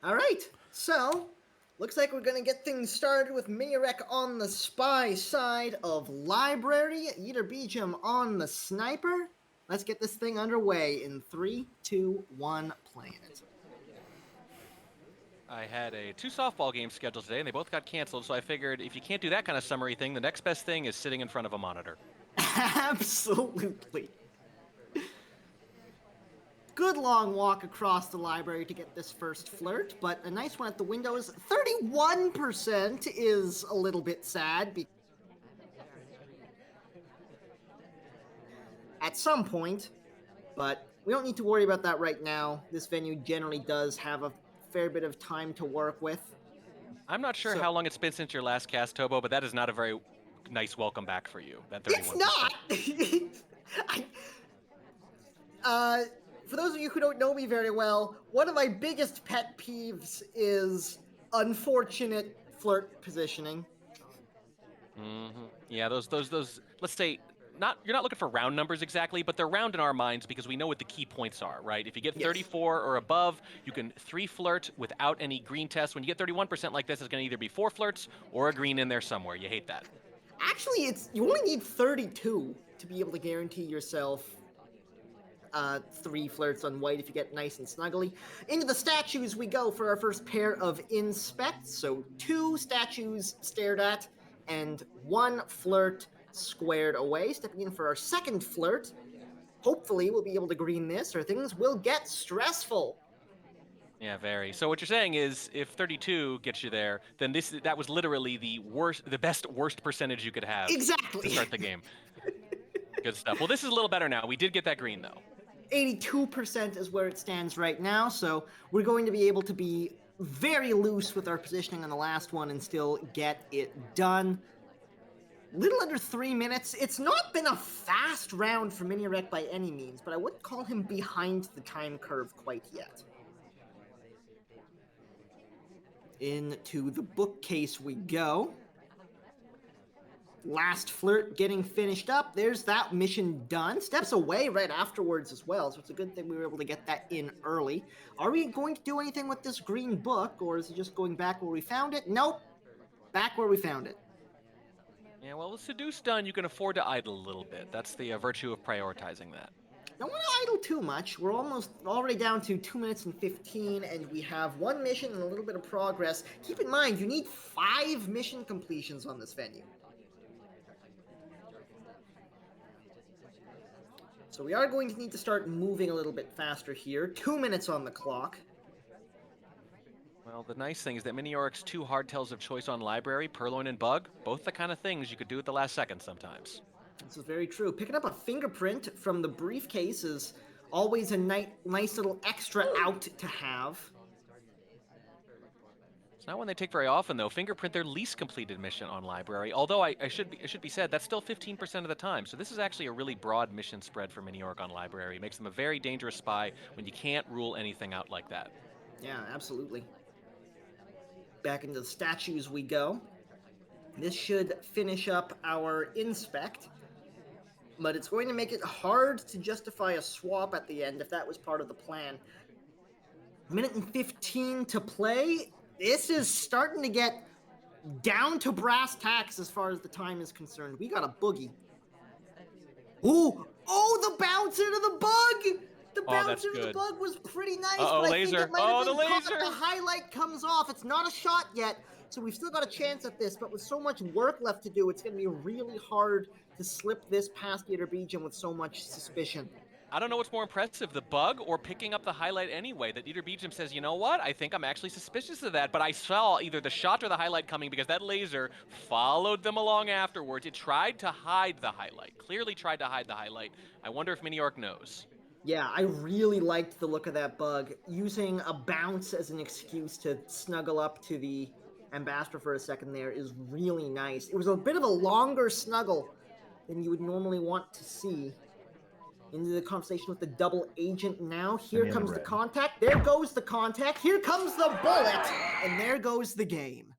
All right, so looks like we're gonna get things started with Miniorek on the spy side of library, Ytterbijum on the sniper. Let's get this thing underway in 3, 2, 1, playing it. I had two softball games scheduled today, and they both got canceled, so I figured if you can't do that kind of summary thing, the next best thing is sitting in front of a monitor. Absolutely. Good long walk across the library to get this first flirt, but a nice one at the window is 31% is a little bit sad. At some point, but we don't need to worry about that right now. This venue generally does have a fair bit of time to work with. I'm not sure So, how long it's been since your last cast, Tobo, but that is not a very nice welcome back for you, that it's 31%. not! uh, for those of you who don't know me very well, one of my biggest pet peeves is unfortunate flirt positioning. Yeah, those. Let's say you're not looking for round numbers exactly, but they're round in our minds because we know what the key points are, right? If you get Yes. 34 or above, you can 3 flirt without any green test. When you get 31% like this, it's going to either be 4 flirts or a green in there somewhere. You hate that. Actually, you only need 32 to be able to guarantee yourself 3 flirts on white if you get nice and snuggly. Into the statues we go for our first pair of inspects. So 2 statues stared at and 1 flirt squared away. Stepping in for our second flirt. Hopefully we'll be able to green this or things will get stressful. Yeah, very. So what you're saying is, if 32 gets you there, then that was literally the worst percentage you could have to Exactly. start the game. Good stuff. Well, this is a little better now. We did get that green though. 82% is where it stands right now, so we're going to be able to be very loose with our positioning on the last one and still get it done. Little under 3 minutes. It's not been a fast round for Miniorek by any means, but I wouldn't call him behind the time curve quite yet. Into the bookcase we go. Last flirt getting finished up. There's that mission done. Steps away right afterwards as well, so it's a good thing we were able to get that in early. Are we going to do anything with this green book, or is it just going back where we found it? Nope. Back where we found it. Yeah, well, with seduce done, you can afford to idle a little bit. That's the virtue of prioritizing that. Don't want to idle too much. We're almost already down to 2 minutes and 15, and we have 1 mission and a little bit of progress. Keep in mind, you need 5 mission completions on this venue. So we are going to need to start moving a little bit faster here. 2 minutes on the clock. Well, the nice thing is that Miniorek's 2 hardtails of choice on library, Purloin and Bug, both the kind of things you could do at the last second sometimes. This is very true. Picking up a fingerprint from the briefcase is always a nice little extra out to have. It's not one they take very often, though. Fingerprint their least completed mission on library. Although it should be said that's still 15% of the time. So this is actually a really broad mission spread for Miniorek on library. It makes them a very dangerous spy when you can't rule anything out like that. Yeah, absolutely. Back into the statues we go. This should finish up our inspect, but it's going to make it hard to justify a swap at the end if that was part of the plan. 1:15 to play. This is starting to get down to brass tacks as far as the time is concerned. We got a boogie. Oh, the bounce into the bug! The bounce into the bug was pretty nice, Uh-oh, but I laser. think it might have been the caught. laser! The highlight comes off. It's not a shot yet, so we've still got a chance at this, but with so much work left to do, it's going to be really hard to slip this past Ytterbijum with so much suspicion. I don't know what's more impressive, the bug or picking up the highlight anyway. That Ytterbijum says, you know what? I think I'm actually suspicious of that, but I saw either the shot or the highlight coming because that laser followed them along afterwards. It tried to hide the highlight. Clearly tried to hide the highlight. I wonder if Miniorek knows. Yeah, I really liked the look of that bug. Using a bounce as an excuse to snuggle up to the ambassador for a second there is really nice. It was a bit of a longer snuggle than you would normally want to see. Into the conversation with the double agent now. Here comes the contact. There goes the contact. Here comes the bullet. And there goes the game.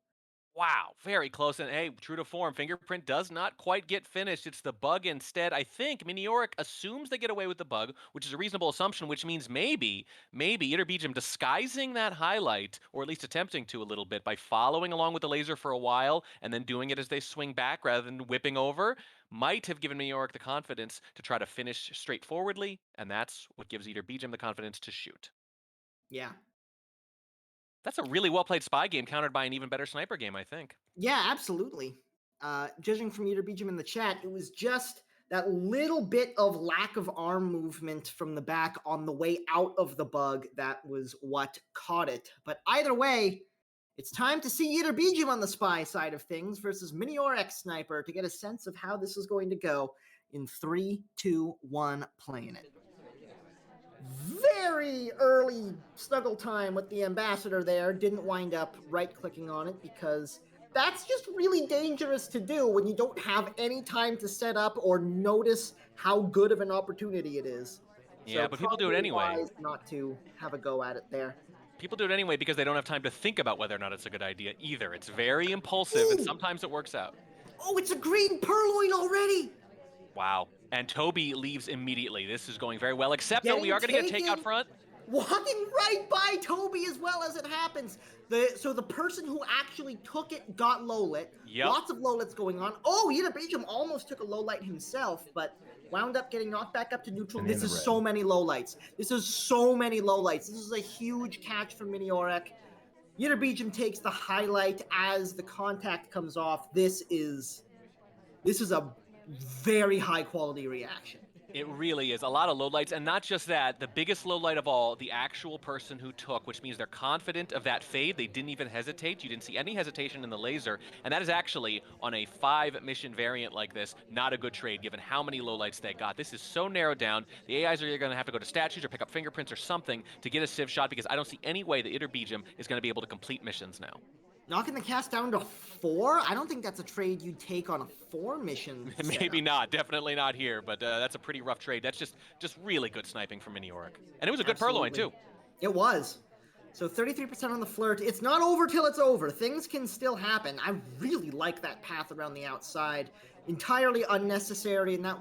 Wow, very close. And hey, true to form, fingerprint does not quite get finished. It's the bug instead. I think Miniorek assumes they get away with the bug, which is a reasonable assumption, which means maybe Ytterbijum disguising that highlight, or at least attempting to a little bit, by following along with the laser for a while and then doing it as they swing back rather than whipping over, might have given Miniorek the confidence to try to finish straightforwardly, and that's what gives Ytterbijum the confidence to shoot. Yeah. That's a really well played spy game countered by an even better sniper game, I think. Yeah, absolutely. Judging from Ytterbijum in the chat, it was just that little bit of lack of arm movement from the back on the way out of the bug that was what caught it. But either way, it's time to see Ytterbijum on the spy side of things versus Miniorek Sniper to get a sense of how this is going to go in 3, 2, 1, playing it. Very early snuggle time with the ambassador there. Didn't wind up right-clicking on it because that's just really dangerous to do when you don't have any time to set up or notice how good of an opportunity it is. Yeah, So but people do it probably anyway. wise not to have a go at it there. People do it anyway because they don't have time to think about whether or not it's a good idea either. It's very impulsive, and Ooh! sometimes it works out. Oh, it's a green purloin already! Wow. And Toby leaves immediately. This is going very well, except though we Getting are going to get take out taken, front. walking right by Toby as well as it happens. So the person who actually took it got low lit. Yep. Lots of low lits going on. Oh, Ytterbijum almost took a low light himself, but wound up getting knocked back up to neutral. This is so many low lights. This is so many low lights. This is a huge catch for Miniorek. Ytterbijum takes the highlight as the contact comes off. This is a very high quality reaction. It really is. A lot of lowlights, and not just that, the biggest lowlight of all, the actual person who took, which means they're confident of that fade. They didn't even hesitate. You didn't see any hesitation in the laser, and that is actually, on a 5-mission variant like this, not a good trade, given how many lowlights they got. This is so narrowed down. The AIs are either going to have to go to statues or pick up fingerprints or something to get a civ shot, because I don't see any way that Ytterbijum is going to be able to complete missions now. Knocking the cast down to 4? I don't think that's a trade you'd take on a 4-mission Maybe not. Definitely not here, but that's a pretty rough trade. That's just really good sniping from Miniorek. And it was a good purloin, too. It was. So 33% on the flirt. It's not over till it's over. Things can still happen. I really like that path around the outside. Entirely unnecessary, and that's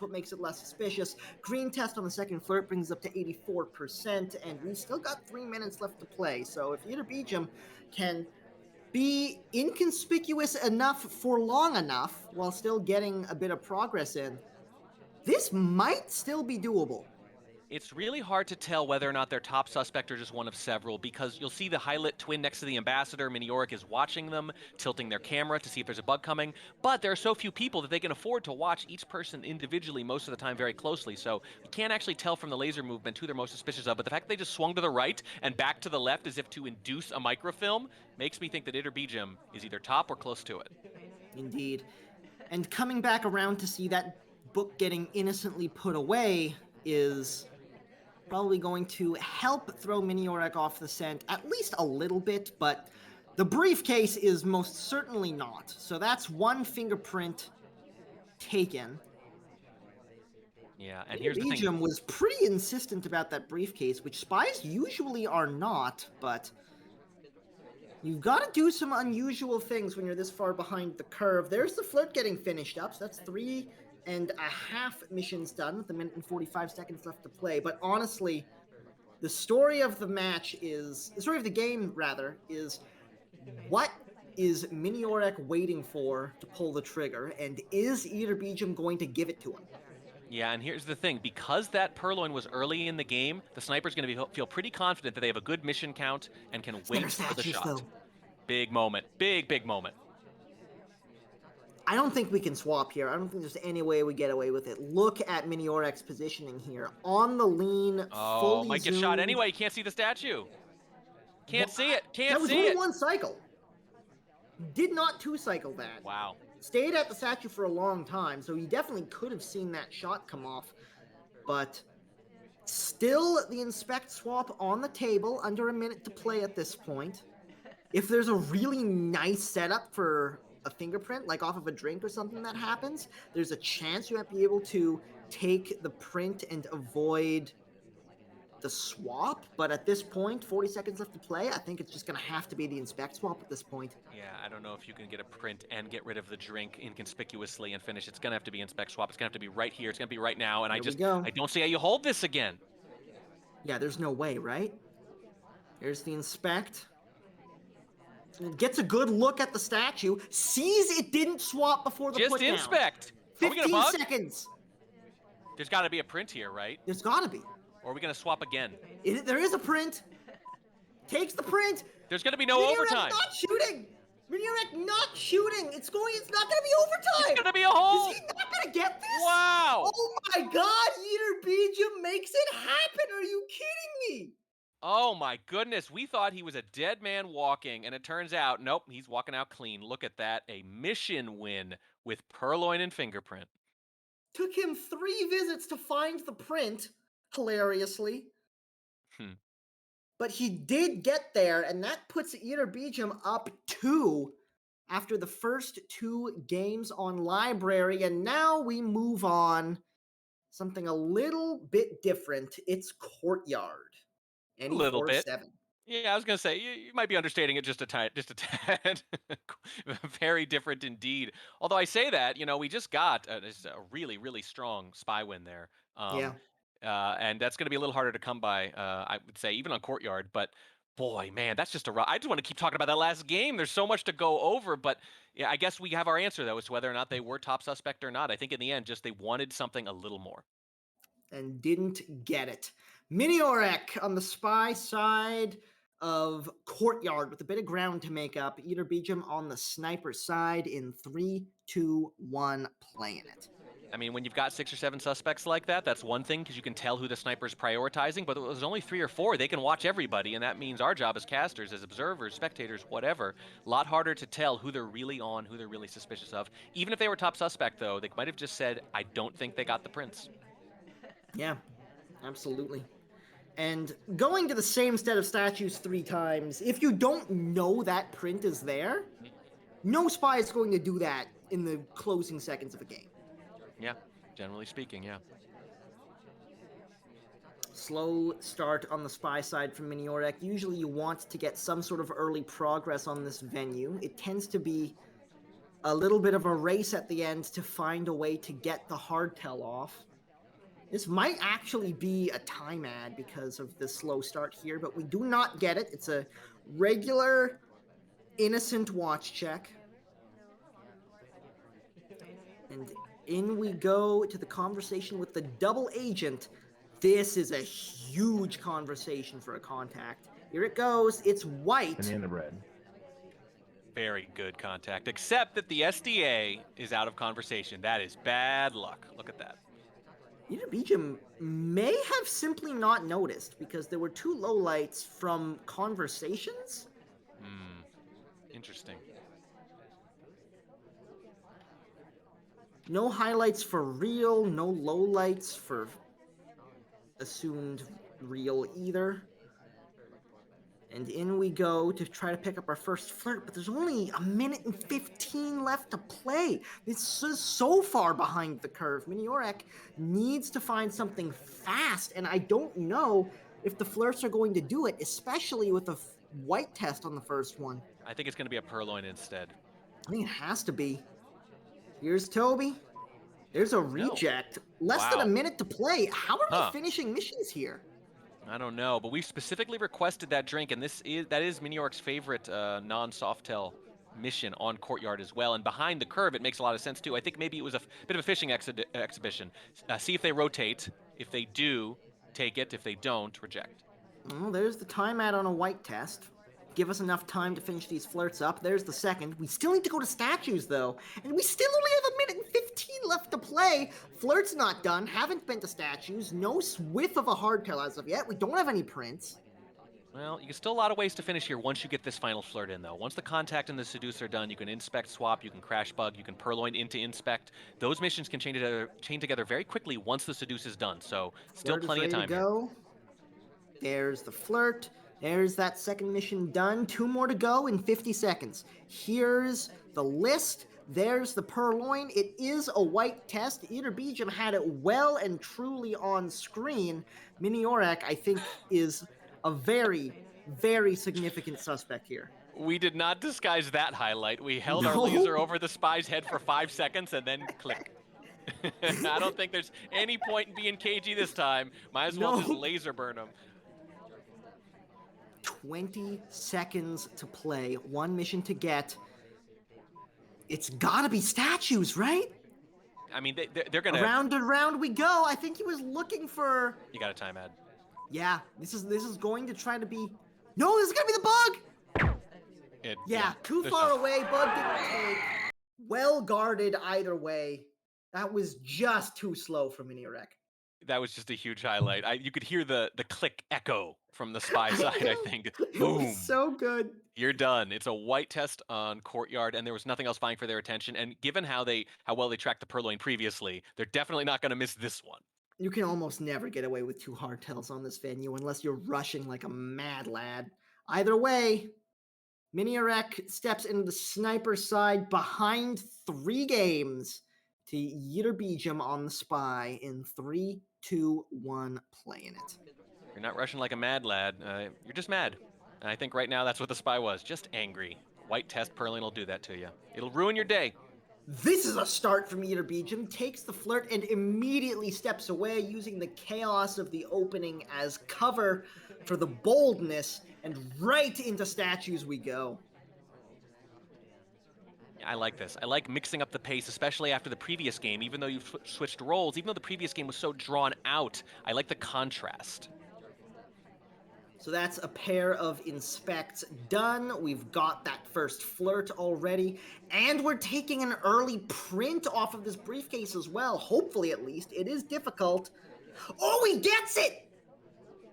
what makes it less suspicious. Green test on the second flirt brings up to 84%, and we've still got 3 minutes left to play. So if Ytterbijum can be inconspicuous enough for long enough while still getting a bit of progress in, this might still be doable. It's really hard to tell whether or not they're top suspect or just one of several, because you'll see the highlit twin next to the ambassador. Miniorek is watching them, tilting their camera to see if there's a bug coming, but there are so few people that they can afford to watch each person individually most of the time very closely, so you can't actually tell from the laser movement who they're most suspicious of, but the fact that they just swung to the right and back to the left as if to induce a microfilm makes me think that Ytterbijum is either top or close to it. Indeed. And coming back around to see that book getting innocently put away is probably going to help throw Miniorek off the scent at least a little bit, but the briefcase is most certainly not. So that's one fingerprint taken. Yeah, and here's the thing. Ytterbijum was pretty insistent about that briefcase, which spies usually are not, but you've got to do some unusual things when you're this far behind the curve. There's the flirt getting finished up, so that's 3.5 missions done with 1 minute and 45 seconds left to play. But honestly, the story of the game is what is Miniorek waiting for to pull the trigger, and is Ytterbijum going to give it to him? Yeah, and here's the thing. Because that purloin was early in the game, the sniper's going to feel pretty confident that they have a good mission count and can wait for the shot. Though. Big moment. Big moment. I don't think we can swap here. I don't think there's any way we get away with it. Look at Miniorek's positioning here. On the lean, fully might get zoomed. shot anyway. You can't see the statue. Can't see it. Can't that was see only it. one cycle. Did not 2-cycle that. Wow. Stayed at the statue for a long time, so he definitely could have seen that shot come off. But still the inspect swap on the table, under 1 minute to play at this point. If there's a really nice setup for a fingerprint, like off of a drink or something that happens, there's a chance you might be able to take the print and avoid the swap, but at this point, 40 seconds left to play, I think it's just going to have to be the inspect swap at this point. Yeah, I don't know if you can get a print and get rid of the drink inconspicuously and finish. It's going to have to be inspect swap. It's going to have to be right here. It's going to be right now, and Here we go. I don't see how you hold this again. Yeah, there's no way, right? Here's the inspect. Gets a good look at the statue, sees it didn't swap before the Just put down. inspect. 15 seconds. There's got to be a print here, right? There's got to be. Or are we going to swap again? There is a print. Takes the print. There's going to be no overtime. Not shooting. Miniorek not shooting. It's not going to be overtime. It's going to be a hole. Is he not going to get this? Wow. Oh my God. Ytterbijum makes it happen. Are you kidding me? Oh my goodness. We thought he was a dead man walking, and it turns out, nope, he's walking out clean. Look at that. A mission win with purloin and fingerprint. Took him 3 visits to find the print, hilariously. But he did get there, and that puts Ytterbijum up 2 after the first 2 games on Library, and now we move on. Something a little bit different. It's Courtyard. A little bit. 7. Yeah, I was going to say, you might be understating it just a tad. Very different indeed. Although I say that, we just got a really, really strong spy win there. Yeah. And that's going to be a little harder to come by, I would say, even on Courtyard. But boy, man, that's just I just want to keep talking about that last game. There's so much to go over. But yeah, I guess we have our answer, though, as to whether or not they were top suspect or not. I think in the end, just they wanted something a little more. And didn't get it. Miniorek on the spy side of Courtyard with a bit of ground to make up. Ytterbijum on the sniper side in 3, 2, 1, playing it. I mean, when you've got 6 or 7 suspects like that, that's one thing because you can tell who the sniper's prioritizing, but there's only 3 or 4. They can watch everybody, and that means our job as casters, as observers, spectators, whatever, a lot harder to tell who they're really on, who they're really suspicious of. Even if they were top suspect, though, they might have just said, I don't think they got the prints. Yeah, absolutely. And going to the same set of statues 3 times, if you don't know that print is there, no spy is going to do that in the closing seconds of a game. Yeah, generally speaking, yeah. Slow start on the spy side from Miniorek. Usually you want to get some sort of early progress on this venue. It tends to be a little bit of a race at the end to find a way to get the hardtail off. This might actually be a time ad because of the slow start here, but we do not get it. It's a regular, innocent watch check. And in we go to the conversation with the double agent. This is a huge conversation for a contact. Here it goes. It's white. Banana bread. Very good contact, except that the SDA is out of conversation. That is bad luck. Look at that. Ytterbijum may have simply not noticed because there were 2 lowlights from conversations. Interesting. No highlights for real, no lowlights for assumed real either. And in we go to try to pick up our first flirt, but there's only 1 minute and 15 left to play. This is so far behind the curve. Miniorek needs to find something fast, and I don't know if the flirts are going to do it, especially with the white test on the first one. I think it's going to be a purloin instead. I think it has to be. Here's Toby. There's a reject. Less than a minute to play. How are we finishing missions here? I don't know, but we specifically requested that drink, and that is Miniorek's favorite non-softail mission on Courtyard as well. And behind the curve, it makes a lot of sense too. I think maybe it was a bit of a fishing exhibition. See if they rotate. If they do, take it. If they don't, reject. Well, there's the time ad on a white test. Give us enough time to finish these flirts up. There's the second. We still need to go to statues, though. And we still only have 1 minute and 15 left to play. Flirt's not done. Haven't been to statues. No whiff of a hardtail as of yet. We don't have any prints. Well, you can still a lot of ways to finish here once you get this final flirt in, though. Once the contact and the seduce are done, you can inspect, swap, you can crash bug, you can purloin into inspect. Those missions can chain together very quickly once the seduce is done. So still plenty of time here. There's the flirt. There's that second mission done. 2 more to go in 50 seconds. Here's the list. There's the purloin. It is a white test. Ytterbijum had it well and truly on screen. Miniorek, I think, is a very, very significant suspect here. We did not disguise that highlight. We held our No. laser over the spy's head for 5 seconds and then click. I don't think there's any point in being cagey this time. Might as well just laser burn him. 20 seconds to play. 1 mission to get. It's gotta be statues, right? I mean, they're gonna... Round and round we go. I think he was looking for... You got a time ad. Yeah, this is going to try to be... No, this is gonna be the bug! Yeah, too far away. Bug didn't take. Well guarded either way. That was just too slow for Miniorek. That was just a huge highlight. You could hear the click echo from the spy side, I think. Boom. It was so good. You're done. It's a white test on Courtyard, and there was nothing else vying for their attention. And given how well they tracked the purloin previously, they're definitely not going to miss this one. You can almost never get away with 2 hardtails on this venue unless you're rushing like a mad lad. Either way, Miniorek steps into the sniper side behind 3 games to Ytterbijum on the spy in 3, 2, 1, playing it. You're not rushing like a mad lad. You're just mad. And I think right now that's what the spy was, just angry. White test purloin will do that to you. It'll ruin your day. This is a start from Ytterbijum, takes the flirt and immediately steps away using the chaos of the opening as cover for the boldness, and right into statues we go. I like this. I like mixing up the pace, especially after the previous game, even though you've switched roles, even though the previous game was so drawn out. I like the contrast. So that's a pair of inspects done. We've got that first flirt already, and we're taking an early print off of this briefcase as well, hopefully at least. It is difficult. Oh, he gets it!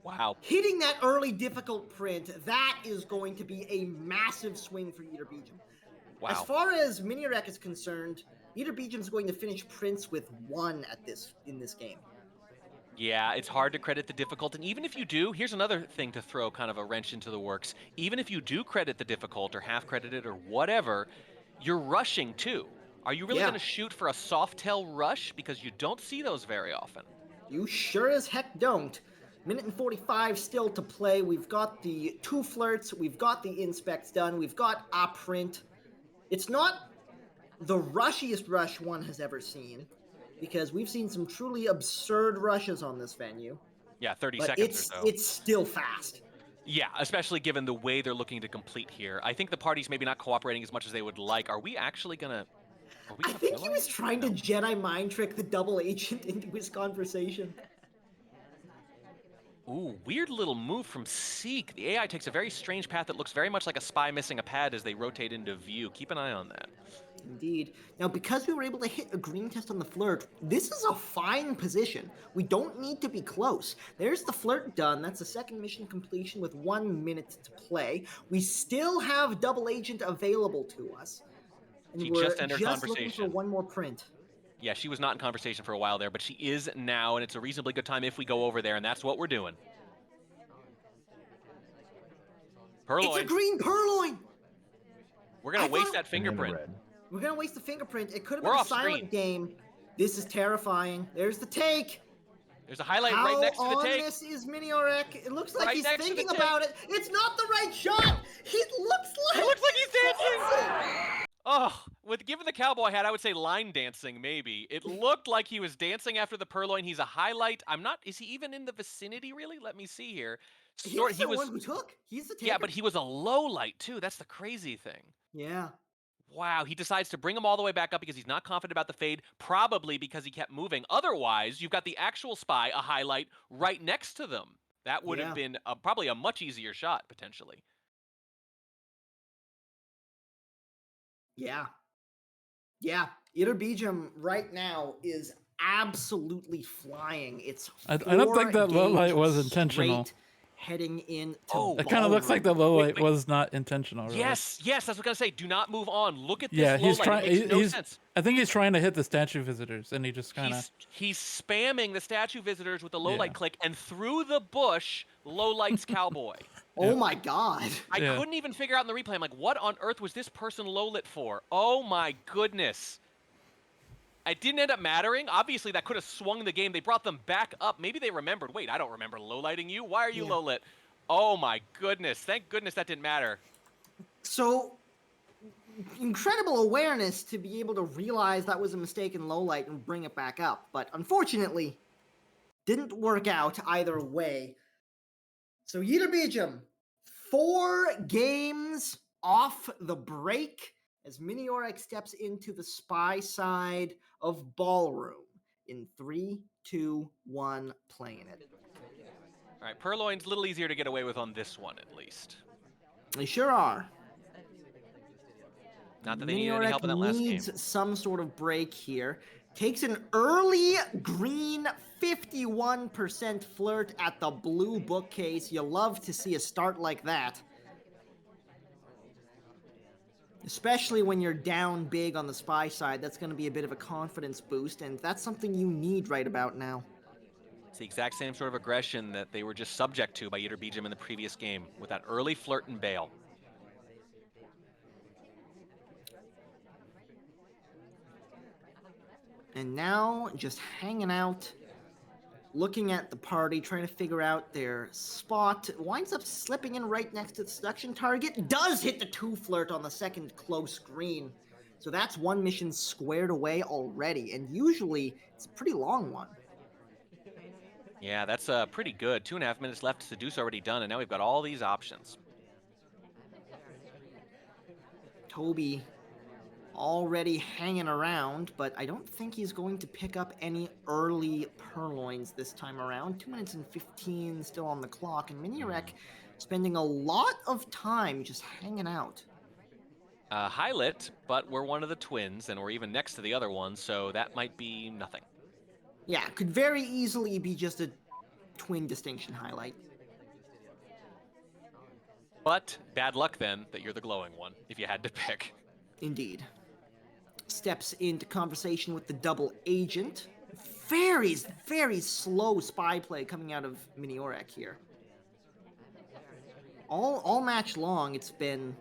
Wow. Hitting that early difficult print, that is going to be a massive swing for Ytterbijum. Wow. As far as Miniorek is concerned, Ytterbijum is going to finish prints with 1 in this game. Yeah, it's hard to credit the difficult, and even if you do, here's another thing to throw kind of a wrench into the works. Even if you do credit the difficult or half credit it or whatever, you're rushing too. Are you really going to shoot for a soft tail rush? Because you don't see those very often. You sure as heck don't. Minute and 45 still to play. We've got the 2 flirts. We've got the inspects done. We've got a print. It's not the rushiest rush one has ever seen, because we've seen some truly absurd rushes on this venue. Yeah, 30 seconds or so. It's still fast. Yeah, especially given the way they're looking to complete here. I think the party's maybe not cooperating as much as they would like. Are we actually going to... I think he was trying to Jedi mind trick the double agent into his conversation. Ooh, weird little move from Seek. The AI takes a very strange path that looks very much like a spy missing a pad as they rotate into view. Keep an eye on that. Indeed. Now, because we were able to hit a green test on the flirt, this is a fine position. We don't need to be close. There's the flirt done. That's the second mission completion with 1 minute to play. We still have double agent available to us. And She we're just entered looking conversation. for 1 more print. Yeah, she was not in conversation for a while there, but she is now, and it's a reasonably good time if we go over there, and that's what we're doing. Purloin. It's a green purloin! We're going to waste that fingerprint. We're going to waste the fingerprint. It could have been a silent game. This is terrifying. There's the take. There's a highlight right next to the take. How ominous is Miniorek? It looks like Right he's next to thinking the about it. It's not the right shot. It looks like he's dancing. Oh, given the cowboy hat, I would say line dancing, maybe. It looked like he was dancing after the purloin. He's a highlight. Is he even in the vicinity, really? Let me see here. He was the one who took. He's the taker. Yeah, but he was a low light, too. That's the crazy thing. Yeah. Wow, he decides to bring him all the way back up because he's not confident about the fade, probably because he kept moving. Otherwise, you've got the actual spy, a highlight, right next to them. That would have been probably a much easier shot, potentially. Yeah. Yeah. Ytterbijum right now is absolutely flying. It's I don't think that low light was intentional. heading into Oh. It kind of looks like the low light was not intentional. Really. Yes, yes, that's what I was gonna say. Do not move on. Look at this Yeah, low he's light. trying. It makes no sense. I think he's trying to hit the statue visitors, and he just kind of. He's spamming the statue visitors with the low Yeah. light click, and through the bush, low lights cowboy. Oh my god. I couldn't even figure out in the replay. I'm like, what on earth was this person low lit for? Oh my goodness. It didn't end up mattering. Obviously, that could have swung the game. They brought them back up. Maybe they remembered, wait, I don't remember low lighting you. Why are you low lit? Oh my goodness. Thank goodness that didn't matter. So, incredible awareness to be able to realize that was a mistake in low light and bring it back up. But unfortunately, didn't work out either way. So Ytterbijum, 4 games off the break as Miniorek steps into the spy side of Ballroom in 3, 2, 1, playing it. All right, Purloin's a little easier to get away with on this one, at least. They sure are. Not that they needed any help in that last game. Needs some sort of break here. Takes an early green 51% flirt at the blue bookcase. You love to see a start like that. Especially when you're down big on the spy side, that's going to be a bit of a confidence boost, and that's something you need right about now. It's the exact same sort of aggression that they were just subject to by Ytterbijum in the previous game, with that early flirt and bail. And now, just hanging out, looking at the party, trying to figure out their spot. Winds up slipping in right next to the seduction target. Does hit the 2 flirt on the second close green. So that's one mission squared away already. And usually, it's a pretty long one. Yeah, that's pretty good. 2.5 minutes left. Seduce already done, and now we've got all these options. Toby already hanging around, but I don't think he's going to pick up any early purloins this time around. 2 minutes and 15 still on the clock, and Miniorek spending a lot of time just hanging out. High lit, but we're one of the twins, and we're even next to the other one, so that might be nothing. Yeah, could very easily be just a twin distinction highlight. But bad luck then that you're the glowing one, if you had to pick. Indeed. Steps into conversation with the double agent. Very, very slow spy play coming out of Miniorek here. All match long, it's been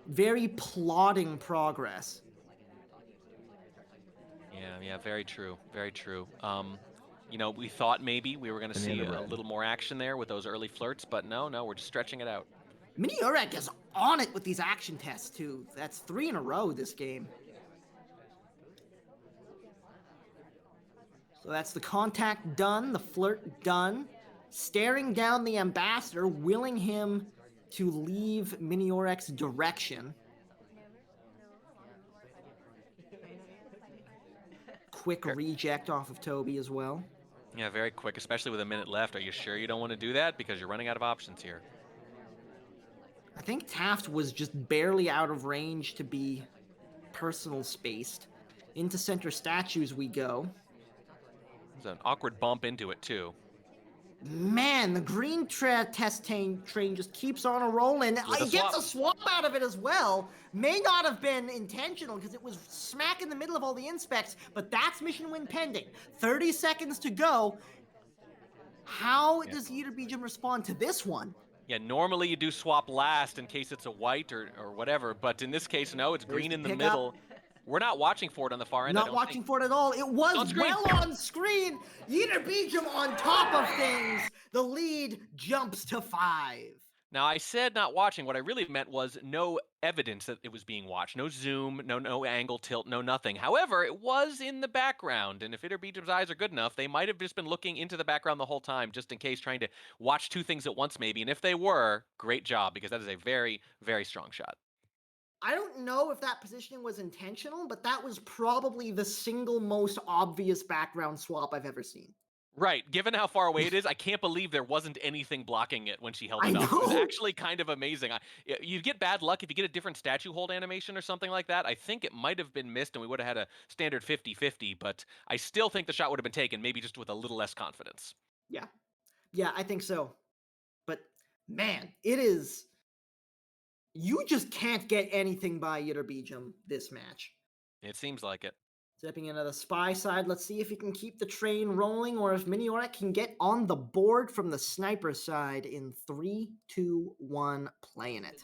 very plodding progress. Yeah, very true, very true. You know, we thought maybe we were going to see a little more action there with those early flirts, but no, we're just stretching it out. Miniorek is on it with these action tests, too. That's 3 in a row this game. So that's the contact done, the flirt done. Staring down the ambassador, willing him to leave Miniorek's direction. Quick reject off of Toby as well. Yeah, very quick, especially with a minute left. Are you sure you don't want to do that? Because you're running out of options here. I think Taft was just barely out of range to be personal spaced. Into center statues we go. There's an awkward bump into it, too. Man, the green test train just keeps on a rolling. It gets a swap out of it as well. May not have been intentional because it was smack in the middle of all the inspects, but that's mission win pending. 30 seconds to go. How does Ytterbijum respond to this one? Yeah, normally you do swap last in case it's a white or whatever, but in this case, no, it's green in the middle. We're not watching for it on the far end. Not watching for it at all. It was well on screen. Ytterbijum on top of things. The lead jumps to 5. Now, I said not watching. What I really meant was no evidence that it was being watched. No zoom, no angle tilt, no nothing. However, it was in the background, and if Ytterbijum's eyes are good enough, they might have just been looking into the background the whole time, just in case, trying to watch 2 things at once maybe. And if they were, great job, because that is a very, very strong shot. I don't know if that positioning was intentional, but that was probably the single most obvious background swap I've ever seen. Right. Given how far away it is, I can't believe there wasn't anything blocking it when she held it up. It was actually kind of amazing. You'd get bad luck if you get a different statue hold animation or something like that. I think it might have been missed and we would have had a standard 50-50, but I still think the shot would have been taken, maybe just with a little less confidence. Yeah, I think so. But Man, it is. You just can't get anything by Ytterbijum this match. It seems like it. Stepping into the spy side, let's see if he can keep the train rolling or if Miniorek can get on the board from the sniper side in 3, 2, 1, playing it.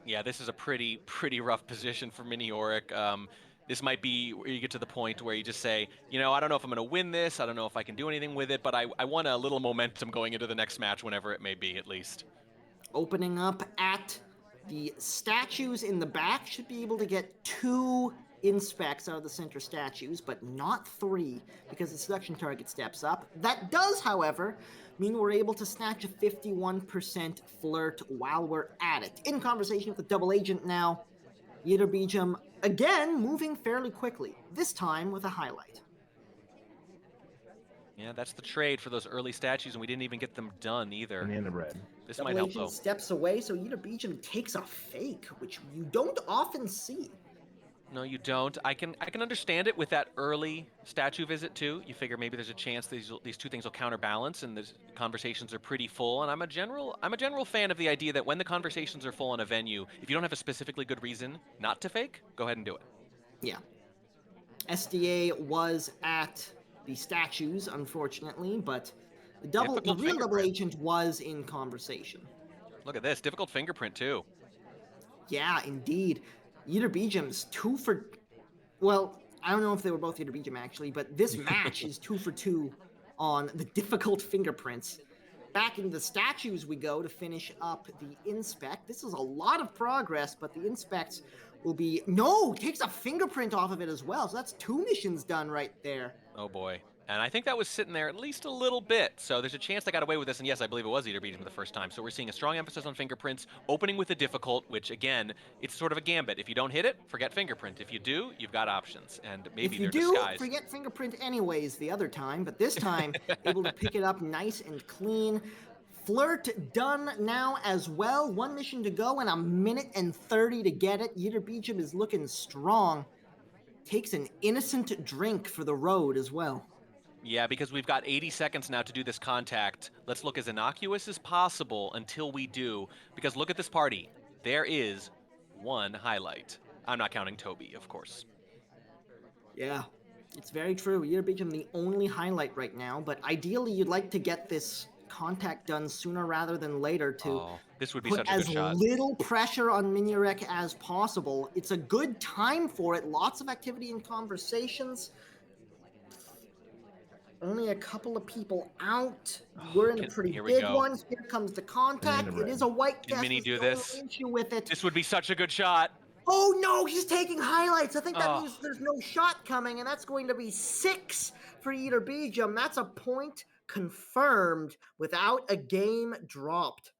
Yeah, this is a pretty rough position for Miniorek. This might be where you get to the point where you just say, you know, I don't know if I'm going to win this. I don't know if I can do anything with it, but I want a little momentum going into the next match, whenever it may be, at least. Opening up at the statues in the back, should be able to get 2 inspects out of the center statues, but not 3, because the seduction target steps up. That does, however, mean we're able to snatch a 51% flirt while we're at it. In conversation with the double agent now, Ytterbijum again moving fairly quickly, this time with a highlight. Yeah, that's the trade for those early statues, and we didn't even get them done either. And in the red. This Double might help, agent though. steps away, so Ytterbijum takes a fake, which you don't often see. No, you don't. I can understand it with that early statue visit too. You figure maybe there's a chance these two things will counterbalance, and the conversations are pretty full. And I'm a general fan of the idea that when the conversations are full in a venue, if you don't have a specifically good reason not to fake, go ahead and do it. Yeah. SDA was at the statues, unfortunately, but the real double agent was in conversation. Look at this, difficult fingerprint too. Yeah, indeed. Ytterbijum's 2 for... Well, I don't know if they were both Ytterbijum, actually, but this match is 2 for 2 on the difficult fingerprints. Back into the statues we go to finish up the inspect. This is a lot of progress, but the inspects will be... No! Takes a fingerprint off of it as well, so that's 2 missions done right there. Oh boy. And I think that was sitting there at least a little bit. So there's a chance they got away with this. And yes, I believe it was Ytterbijum the first time. So we're seeing a strong emphasis on fingerprints, opening with the difficult, which again, it's sort of a gambit. If you don't hit it, forget fingerprint. If you do, you've got options. And maybe they're disguised. If you do, forget fingerprint anyways the other time. But this time, able to pick it up nice and clean. Flirt done now as well. 1 mission to go and 1 minute and 30 to get it. Ytterbijum is looking strong. Takes an innocent drink for the road as well. Yeah, because we've got 80 seconds now to do this contact. Let's look as innocuous as possible until we do, because look at this party. There is 1 highlight. I'm not counting Toby, of course. Yeah, it's very true. Ytterbijum the only highlight right now, but ideally you'd like to get this contact done sooner rather than later to this would be put such a good shot. as little pressure on Miniorek as possible. It's a good time for it. Lots of activity and conversations. Only a couple of people out. We're in a pretty big one. Here comes the contact. It is a white guess. Can Mini do this? Issue with it. This would be such a good shot. Oh no, he's taking highlights. I think that means there's no shot coming, and that's going to be 6 for Ytterbijum. That's a point confirmed without a game dropped.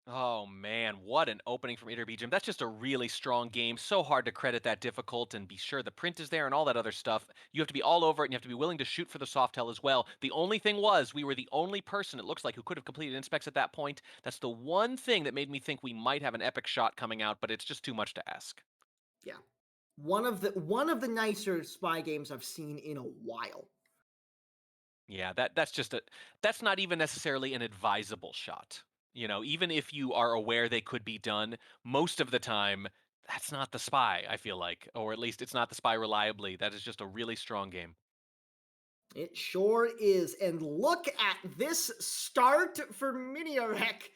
Oh man, what an opening from Ytterbijum. That's just a really strong game. So hard to credit that difficult and be sure the print is there and all that other stuff. You have to be all over it and you have to be willing to shoot for the Softail as well. The only thing was we were the only person, it looks like, who could have completed inspects at that point. That's the one thing that made me think we might have an epic shot coming out, but it's just too much to ask. Yeah. One of the nicer spy games I've seen in a while. Yeah, that's not even necessarily an advisable shot. You know, even if you are aware they could be done, most of the time, that's not the spy, I feel like. Or at least it's not the spy reliably. That is just a really strong game. It sure is. And look at this start for Miniorek.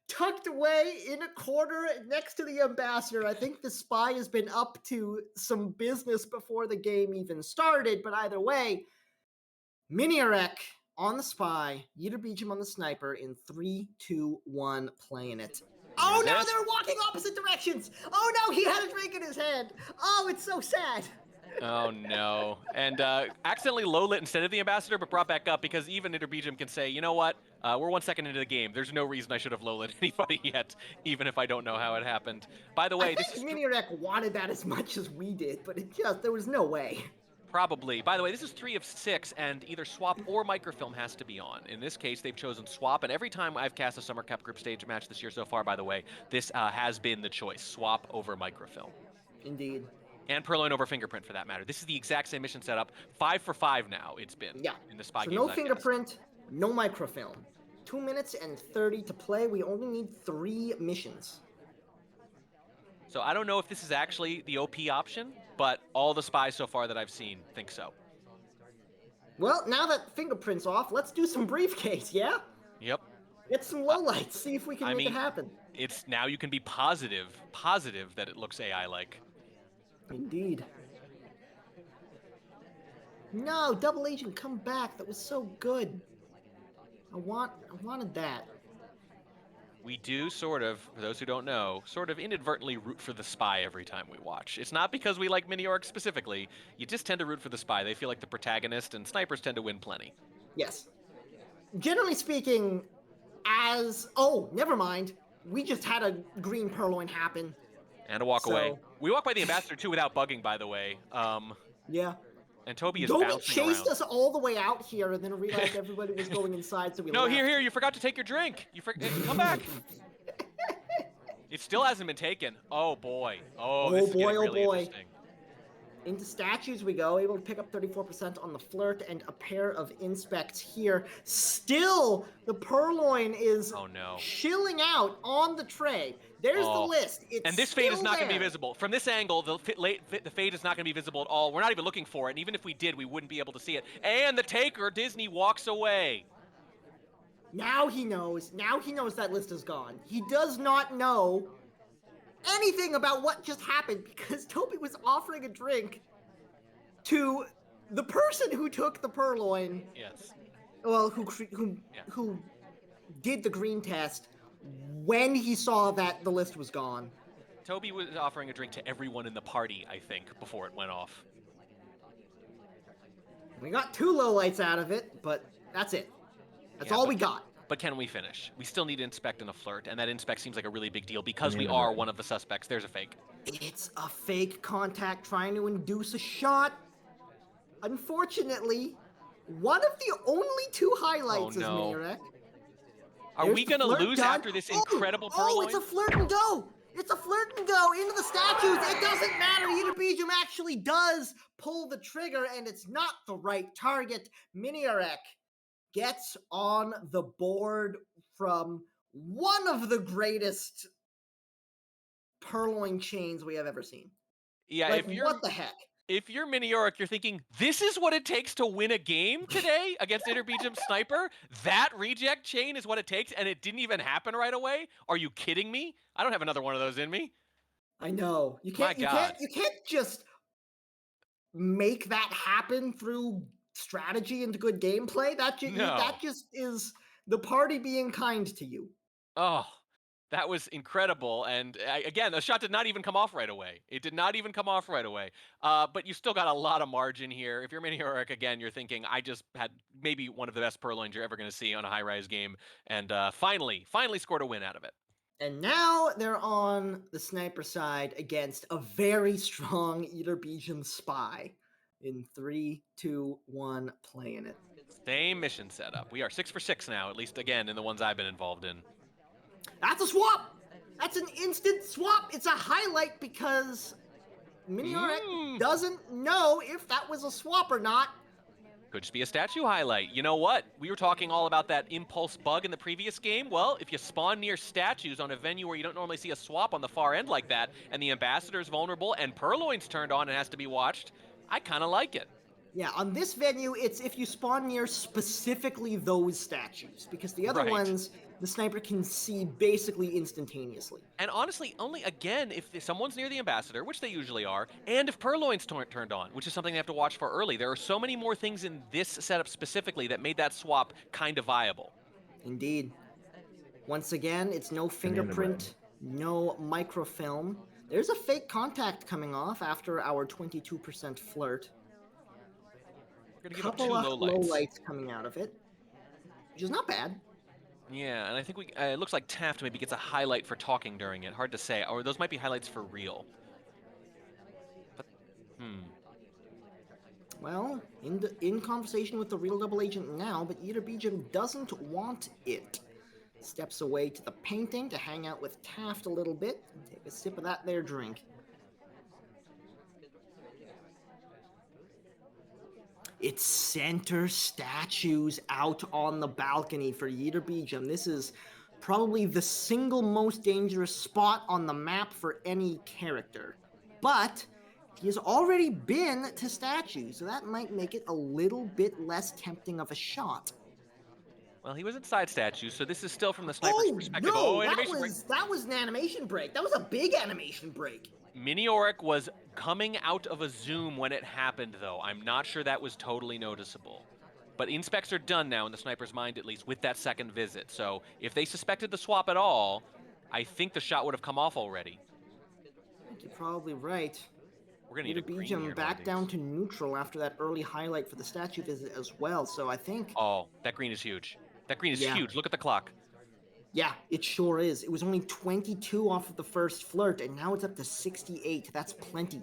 Tucked away in a corner next to the ambassador. I think the spy has been up to some business before the game even started. But either way, Miniorek on the spy, Ytterbijum on the sniper in 3, 2, 1, playing it. Oh no, they're walking opposite directions! Oh no, he had a drink in his hand! Oh, it's so sad! Oh no. And accidentally low-lit instead of the ambassador, but brought back up because even Ytterbijum can say, you know what, we're 1 second into the game. There's no reason I should have low-lit anybody yet, even if I don't know how it happened. By the way, I think Miniorek wanted that as much as we did, but there was no way. Probably. By the way, this is 3 of 6, and either swap or microfilm has to be on. In this case, they've chosen swap, and every time I've cast a Summer Cup group stage match this year so far, by the way, this has been the choice. Swap over microfilm. Indeed. And Purloin over fingerprint, for that matter. This is the exact same mission setup. 5 for 5 now, it's been. Yeah. In the spy so games no I've fingerprint, no microfilm. 2 minutes and 30 to play. We only need 3 missions. So I don't know if this is actually the OP option, but all the spies so far that I've seen think so. Well, now that fingerprint's off, let's do some briefcase, yeah? Yep. Get some lowlights, see if we can make it happen. It's now you can be positive that it looks AI-like. Indeed. No, Double Agent, come back. That was so good. I wanted that. We do sort of, for those who don't know, sort of inadvertently root for the spy every time we watch. It's not because we like Miniorek specifically. You just tend to root for the spy. They feel like the protagonist, and snipers tend to win plenty. Yes. Generally speaking, oh, never mind. We just had a green purloin happen. And a walk away. We walk by the ambassador too without bugging, by the way. Yeah. And Toby is Toby bouncing chased around. us all the way out here and then realized everybody was going inside, so we No, left. here, you forgot to take your drink. Come back. It still hasn't been taken. Oh boy. Oh, this is getting really interesting. Into statues we go, able to pick up 34% on the flirt and a pair of inspects here. Still, the purloin is chilling out on the tray. There's the list. And this fade is not going to be visible. From this angle, the fade is not going to be visible at all. We're not even looking for it, and even if we did, we wouldn't be able to see it. And the taker, Disney, walks away. Now he knows. Now he knows that list is gone. He does not know anything about what just happened because Toby was offering a drink to the person who took the purloin. Yes. Well, who did the green test when he saw that the list was gone. Toby was offering a drink to everyone in the party, I think, before it went off. We got 2 lowlights out of it, but that's it. That's all we got. But can we finish? We still need to inspect and a flirt, and that inspect seems like a really big deal because we are one of the suspects. There's a fake. It's a fake contact trying to induce a shot. Unfortunately, one of the only 2 highlights is Miniorek. Are we going to lose after this incredible purloin? Oh, it's a flirt and go! It's a flirt and go into the statues. It doesn't matter. Ytterbijum actually does pull the trigger, and it's not the right target. Miniorek gets on the board from one of the greatest purloin chains we have ever seen. Yeah, like, what the heck? If you're Miniorek, you're thinking, this is what it takes to win a game today against Ytterbijum Sniper? That reject chain is what it takes, and it didn't even happen right away? Are you kidding me? I don't have another one of those in me. I know. You can't just make that happen through strategy and good gameplay. That just is the party being kind to you. Oh, that was incredible. And again, the shot did not even come off right away. It did not even come off right away. But you still got a lot of margin here. If you're Miniorek, again, you're thinking, I just had maybe one of the best purloins you're ever going to see on a high-rise game. And finally scored a win out of it. And now they're on the sniper side against a very strong Ytterbijum spy. In 3, 2, 1, playing it. Same mission setup. We are 6 for 6 now, at least again in the ones I've been involved in. That's a swap! That's an instant swap! It's a highlight because Miniorek doesn't know if that was a swap or not. Could just be a statue highlight. You know what? We were talking all about that impulse bug in the previous game. Well, if you spawn near statues on a venue where you don't normally see a swap on the far end like that, and the ambassador's vulnerable and purloin's turned on and has to be watched, I kind of like it. Yeah, on this venue, it's if you spawn near specifically those statues, because the other ones, the sniper can see basically instantaneously. And honestly, only again if someone's near the ambassador, which they usually are, and if purloin's turned on, which is something they have to watch for early. There are so many more things in this setup specifically that made that swap kind of viable. Indeed. Once again, it's no fingerprint, no microfilm. There's a fake contact coming off after our 22% flirt. We're going to give up 2 lowlights coming out of it, which is not bad. Yeah, and I think it looks like Taft maybe gets a highlight for talking during it. Hard to say. Or those might be highlights for real. But, Well, in conversation with the real double agent now, but Ytterbijum doesn't want it. Steps away to the painting to hang out with Taft a little bit and take a sip of that there drink. It's center statues out on the balcony for Ytterbijum. This is probably the single most dangerous spot on the map for any character. But he has already been to statues, so that might make it a little bit less tempting of a shot. Well, he was inside statues, so this is still from the sniper's perspective. No, Oh, animation break. that was an animation break. That was a big animation break. Miniorek was coming out of a zoom when it happened, though. I'm not sure that was totally noticeable. But inspects are done now, in the sniper's mind at least, with that second visit. So if they suspected the swap at all, I think the shot would have come off already. I think you're probably right. We're going to need a green here. Back down to neutral after that early highlight for the statue visit as well, so I think... Oh, that green is huge. That green is huge. Look at the clock. Yeah, it sure is. It was only 22 off of the first flirt, and now it's up to 68. That's plenty.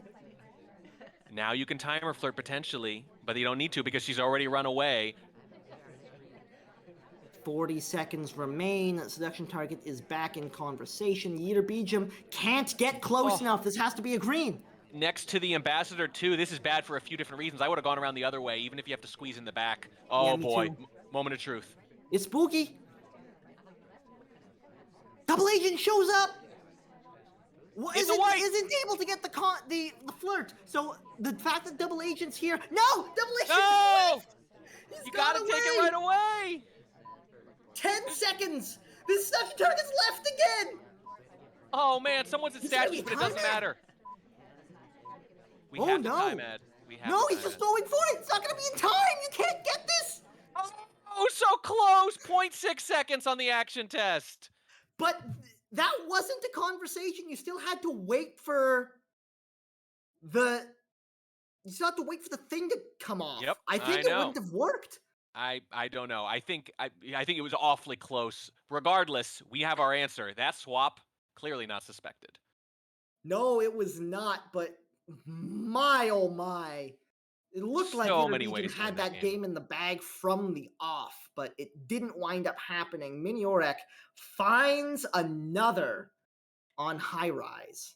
Now you can time her flirt potentially, but you don't need to because she's already run away. 40 seconds remain. Seduction target is back in conversation. Ytterbijum can't get close enough. This has to be a green. Next to the ambassador, too. This is bad for a few different reasons. I would have gone around the other way, even if you have to squeeze in the back. Oh, boy. Moment of truth. It's spooky. Double agent shows up. Isn't able to get the flirt. So the fact that double agent's here. No! Double agent left! You gotta take it right away! 10 seconds! This seduction target's left again! Oh man, someone's at statues, but it doesn't matter. We have to time ad. No, he's just going for it! It's not gonna be in time! You can't get this! Oh, so close! 0.6 seconds on the action test. But that wasn't a conversation. You still had to wait for the... You still have to wait for the thing to come off. Yep, I think it wouldn't have worked. I don't know. I think it was awfully close. Regardless, we have our answer. That swap, clearly not suspected. No, it was not, but my oh my. It looked like Ytterbijum had that game in the bag from the off, but it didn't wind up happening. Miniorek finds another on High Rise.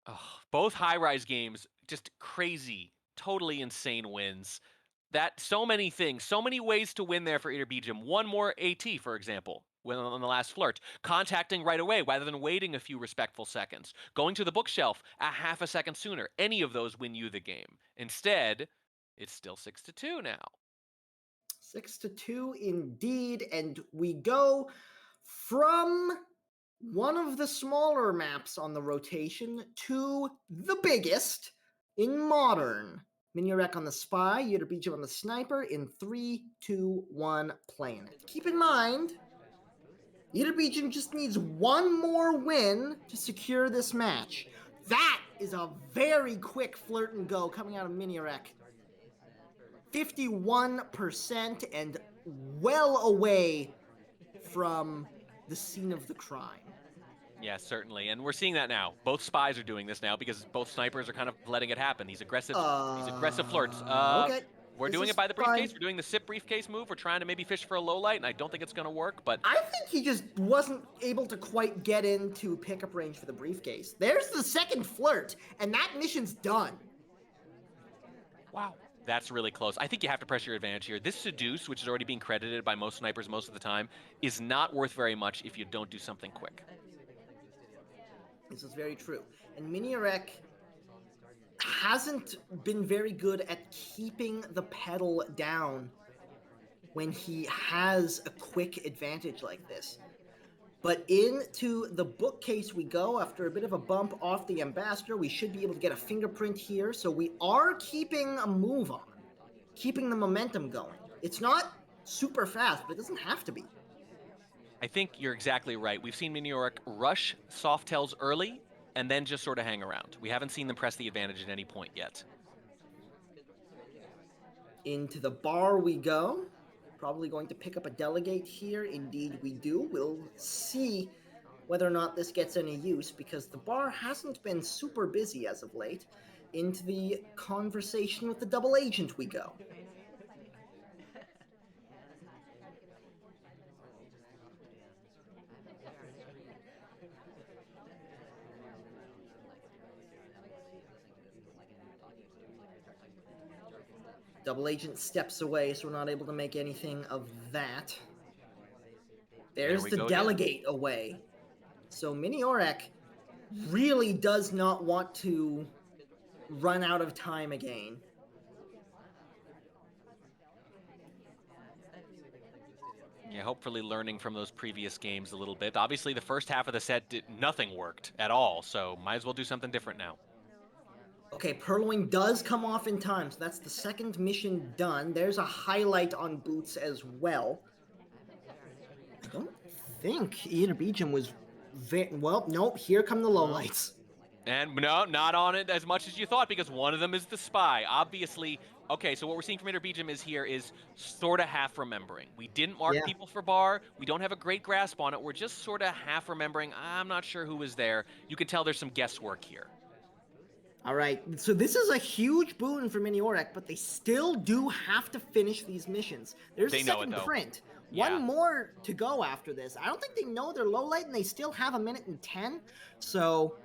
Oh, both High Rise games, just crazy, totally insane wins. That so many things, so many ways to win there for Ytterbijum. One more AT, for example, on the last flirt. Contacting right away rather than waiting a few respectful seconds. Going to the bookshelf a half a second sooner. Any of those win you the game. Instead, it's still 6-2 now. 6-2 indeed, and we go from one of the smaller maps on the rotation to the biggest in Modern. Miniorek on the Spy, Ytterbijum on the Sniper in 3, 2, 1, playing it. Keep in mind, Ytterbijum just needs one more win to secure this match. That is a very quick flirt and go coming out of Miniorek. 51% and well away from the scene of the crime. Yeah, certainly, and we're seeing that now. Both spies are doing this now because both snipers are kind of letting it happen. These aggressive flirts. Okay. We're doing it by the briefcase. We're doing the sip briefcase move. We're trying to maybe fish for a low light, and I don't think it's going to work, but... I think he just wasn't able to quite get into pickup range for the briefcase. There's the second flirt, and that mission's done. Wow. That's really close. I think you have to press your advantage here. This seduce, which is already being credited by most snipers most of the time, is not worth very much if you don't do something quick. This is very true. And Miniorek hasn't been very good at keeping the pedal down when he has a quick advantage like this. But into the bookcase we go after a bit of a bump off the ambassador. We should be able to get a fingerprint here. So we are keeping a move on, keeping the momentum going. It's not super fast, but it doesn't have to be. I think you're exactly right. We've seen Miniorek rush soft tells early and then just sort of hang around. We haven't seen them press the advantage at any point yet. Into the bar we go. Probably going to pick up a delegate here. Indeed we do. We'll see whether or not this gets any use because the bar hasn't been super busy as of late. Into the conversation with the double agent we go. Double Agent steps away, so we're not able to make anything of that. There's we the go again. Delegate away. So Miniorek really does not want to run out of time again. Yeah, hopefully learning from those previous games a little bit. Obviously, the first half of the set, nothing worked at all, so might as well do something different now. Okay, Purloin does come off in time, so that's the second mission done. There's a highlight on Boots as well. I don't think Ytterbijum was well, nope, here come the lowlights. And no, not on it as much as you thought, because one of them is the spy. Obviously, okay, so what we're seeing from Ytterbijum is sort of half remembering. We didn't mark people for bar. We don't have a great grasp on it. We're just sort of half remembering. I'm not sure who was there. You can tell there's some guesswork here. All right, so this is a huge boon for Miniorek, but they still do have to finish these missions. There's a second print. Yeah. One more to go after this. I don't think they know they're low light, and they still have 1:10, so...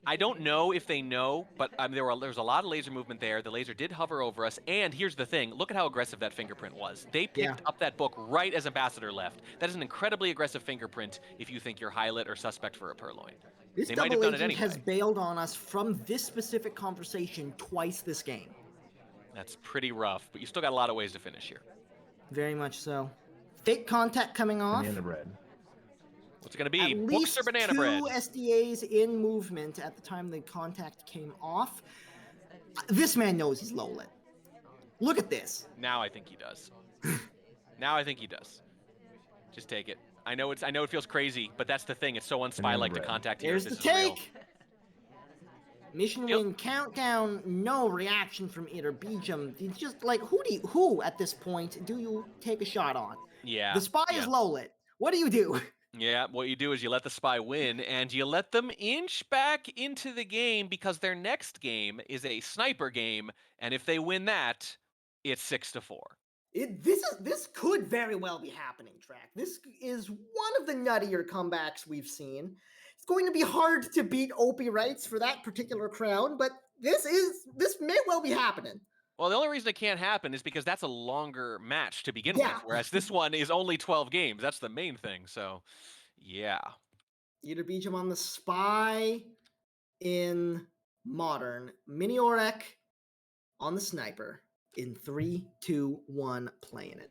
I don't know if they know, but there was a lot of laser movement there. The laser did hover over us, and here's the thing. Look at how aggressive that fingerprint was. They picked up that book right as Ambassador left. That is an incredibly aggressive fingerprint if you think you're highlight or suspect for a Purloin. This double agent has bailed on us from this specific conversation twice this game. That's pretty rough, but you still got a lot of ways to finish here. Very much so. Fake contact coming off. Banana bread. What's it going to be? At Books or banana bread? Two SDAs in movement at the time the contact came off. This man knows he's low lit. Look at this. Now I think he does. Now I think he does. Just take it. I know it feels crazy, but that's the thing. It's so unspy-like to contact here. There's the take. Mission win countdown. No reaction from Ytterbijum. It's just like who at this point do you take a shot on? Yeah. The spy is low lit. What do you do? Yeah, what you do is you let the spy win, and you let them inch back into the game because their next game is a sniper game, and if they win that, it's 6-4. This could very well be happening, Track. This is one of the nuttier comebacks we've seen. It's going to be hard to beat Opie rights for that particular crowd, but this may well be happening. Well, the only reason it can't happen is because that's a longer match to begin with, whereas this one is only 12 games. That's the main thing, so yeah. Ytterbijum on the spy in Modern. Miniorek on the sniper in 3, 2, 1, playing it.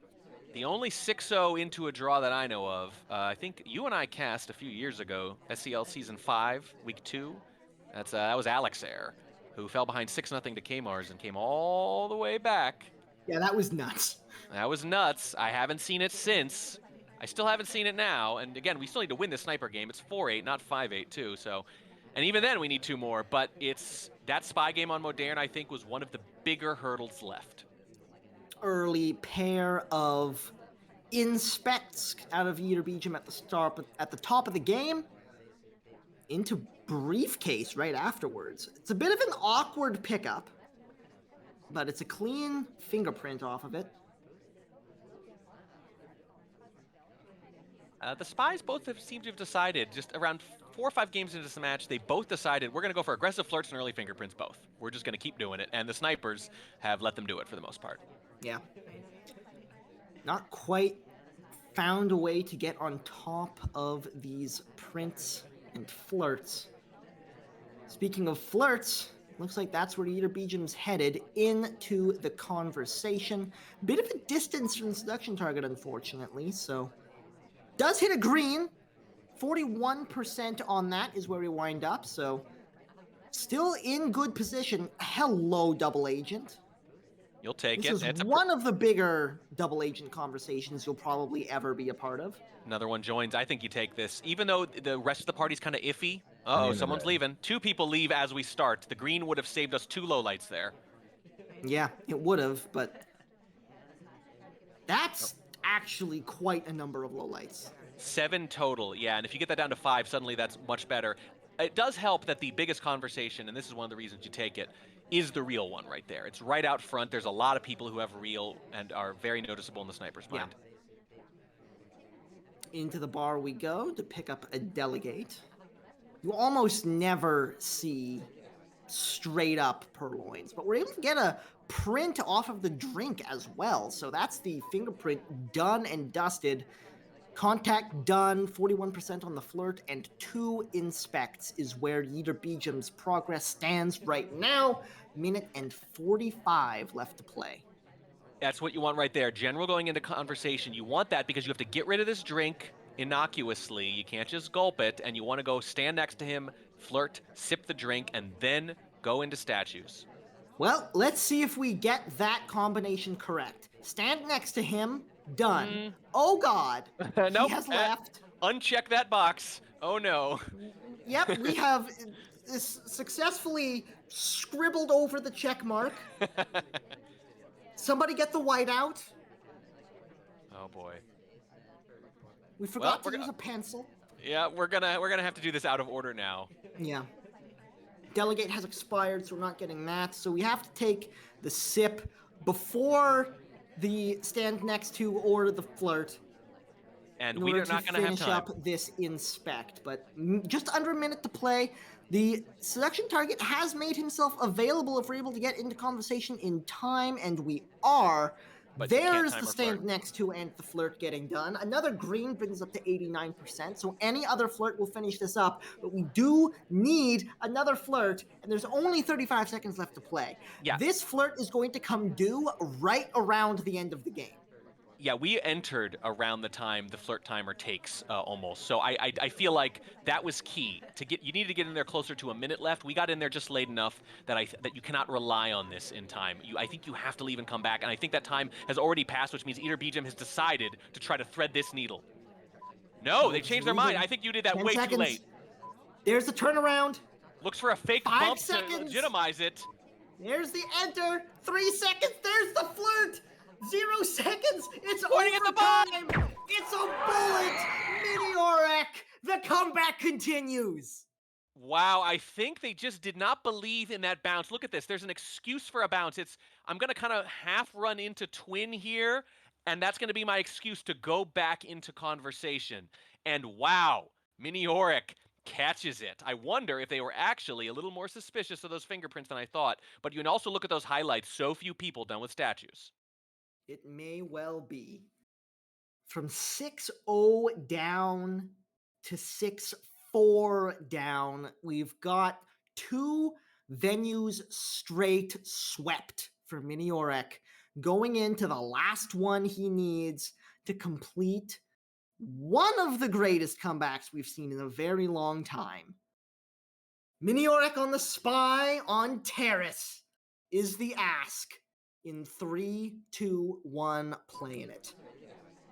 The only 6-0 into a draw that I know of, I think you and I cast a few years ago, SCL Season 5, Week 2. That was Alex Air, who fell behind 6-0 to K-Mars and came all the way back. Yeah, that was nuts. That was nuts. I haven't seen it since. I still haven't seen it now. And again, we still need to win this sniper game. It's 4-8, not 5-8 too. So, and even then we need 2 more. But that spy game on Modern, I think, was one of the bigger hurdles left. Early pair of inspects out of Ytterbijum at the top of the game. Into briefcase right afterwards. It's a bit of an awkward pickup, but it's a clean fingerprint off of it. The spies both seem to have decided, just around 4 or 5 games into this match, they both decided we're going to go for aggressive flirts and early fingerprints both. We're just going to keep doing it, and the snipers have let them do it for the most part. Yeah. Not quite found a way to get on top of these prints and flirts. Speaking of flirts, looks like that's where Ytterbijum's headed, into the conversation. Bit of a distance from the seduction target, unfortunately, so... Does hit a green. 41% on that is where we wind up, so... Still in good position. Hello, double agent. You'll take This it. is one of the bigger double agent conversations you'll probably ever be a part of. Another one joins. I think you take this. Even though the rest of the party's kind of iffy. Uh-oh, someone's leaving. 2 people leave as we start. The green would have saved us 2 lowlights there. Yeah, it would have, but... That's actually quite a number of lowlights. 7 total, yeah, and if you get that down to 5, suddenly that's much better. It does help that the biggest conversation, and this is one of the reasons you take it, is the real one right there. It's right out front. There's a lot of people who have real and are very noticeable in the sniper's mind. Into the bar we go to pick up a delegate. You almost never see straight up purloins, but we're able to get a print off of the drink as well. So that's the fingerprint done and dusted. Contact done, 41% on the flirt, and 2 inspects is where Ytterbijum's progress stands right now. Minute and 45 left to play. That's what you want right there. General going into conversation, you want that because you have to get rid of this drink innocuously. You can't just gulp it, and you want to go stand next to him, flirt, sip the drink, and then go into statues. Well, let's see if we get that combination correct. Stand next to him, done. Oh God, Nope. he has left. Uncheck that box. Oh no. Yep, we have successfully scribbled over the check mark. Somebody get the white out. Oh boy. We forgot to use a pencil. Yeah, we're gonna have to do this out of order now. Yeah. Delegate has expired, so we're not getting that. So we have to take the sip before the stand next to or the flirt. And in we order are not to going to have finish time. up this inspect, but just under a minute to play. The selection target has made himself available if we're able to get into conversation in time, and we are. But you can't there's time the or stand flirt. next to and the flirt getting done. Another green brings up to 89%, so any other flirt will finish this up, but we do need another flirt, and there's only 35 seconds left to play. Yeah. This flirt is going to come due right around the end of the game. Yeah, we entered around the time the flirt timer takes almost. So I feel like that was key to get. You needed to get in there closer to a minute left. We got in there just late enough that that you cannot rely on this in time. I think you have to leave and come back, and I think that time has already passed, which means Ytterbijum has decided to try to thread this needle. No, they changed their mind. I think you did that 10 way seconds. too late. There's the turnaround. Looks for a fake 5 bump seconds. to legitimize it. There's the enter. 3 seconds. There's the flirt. 0 seconds. It's Pointing at the overtime. It's a bullet. Miniorek. The comeback continues. Wow, I think they just did not believe in that bounce. Look at this. There's an excuse for a bounce. I'm going to kind of half run into twin here, and that's going to be my excuse to go back into conversation. And wow, Miniorek catches it. I wonder if they were actually a little more suspicious of those fingerprints than I thought. But you can also look at those highlights. So few people done with statues. It may well be. From 6-0 down to 6-4 down, we've got 2 venues straight swept for Miniorek, going into the last one he needs to complete one of the greatest comebacks we've seen in a very long time. Miniorek on the Spy on Terrace is the ask. In 3, 2, 1, playing it.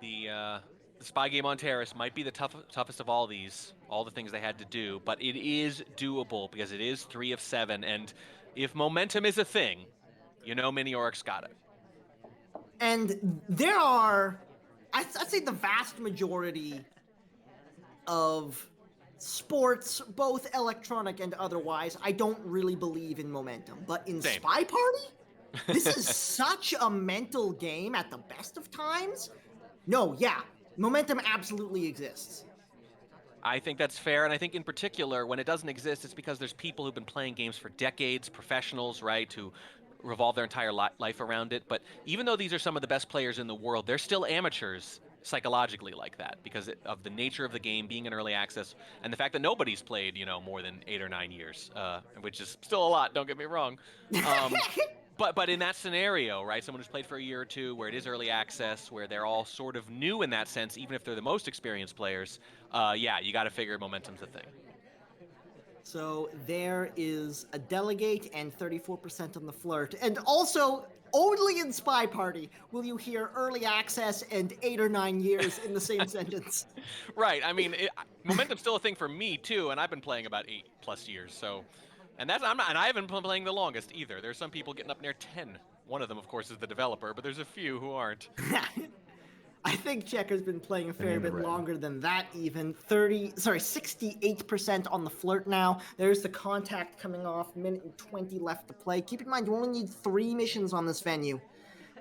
The spy game on Terrace might be the toughest of all these, all the things they had to do, but it is doable because it is 3 of 7, and if momentum is a thing, you know Miniorek's got it. And there are, I'd say the vast majority of sports, both electronic and otherwise, I don't really believe in momentum, but in Same. SpyParty? This is such a mental game at the best of times. No, yeah, momentum absolutely exists. I think that's fair, and I think in particular, when it doesn't exist, it's because there's people who've been playing games for decades, professionals, right, who revolve their entire life around it. But even though these are some of the best players in the world, they're still amateurs psychologically like that because of the nature of the game being in early access and the fact that nobody's played, more than 8 or 9 years, which is still a lot, don't get me wrong. But in that scenario, right, someone who's played for a year or two, where it is early access, where they're all sort of new in that sense, even if they're the most experienced players, yeah, you got to figure momentum's a thing. So there is a delegate and 34% on the flirt. And also, only in SpyParty will you hear early access and 8 or 9 years in the same sentence. Right. I mean, momentum's still a thing for me too, and I've been playing about 8+ years. So, and I haven't been playing the longest either. There's some people getting up near 10. One of them, of course, is the developer, but there's a few who aren't. I think Checker's been playing a fair bit longer than that even. 68% on the flirt now. There's the contact coming off, minute and 20 left to play. Keep in mind, you only need 3 missions on this venue.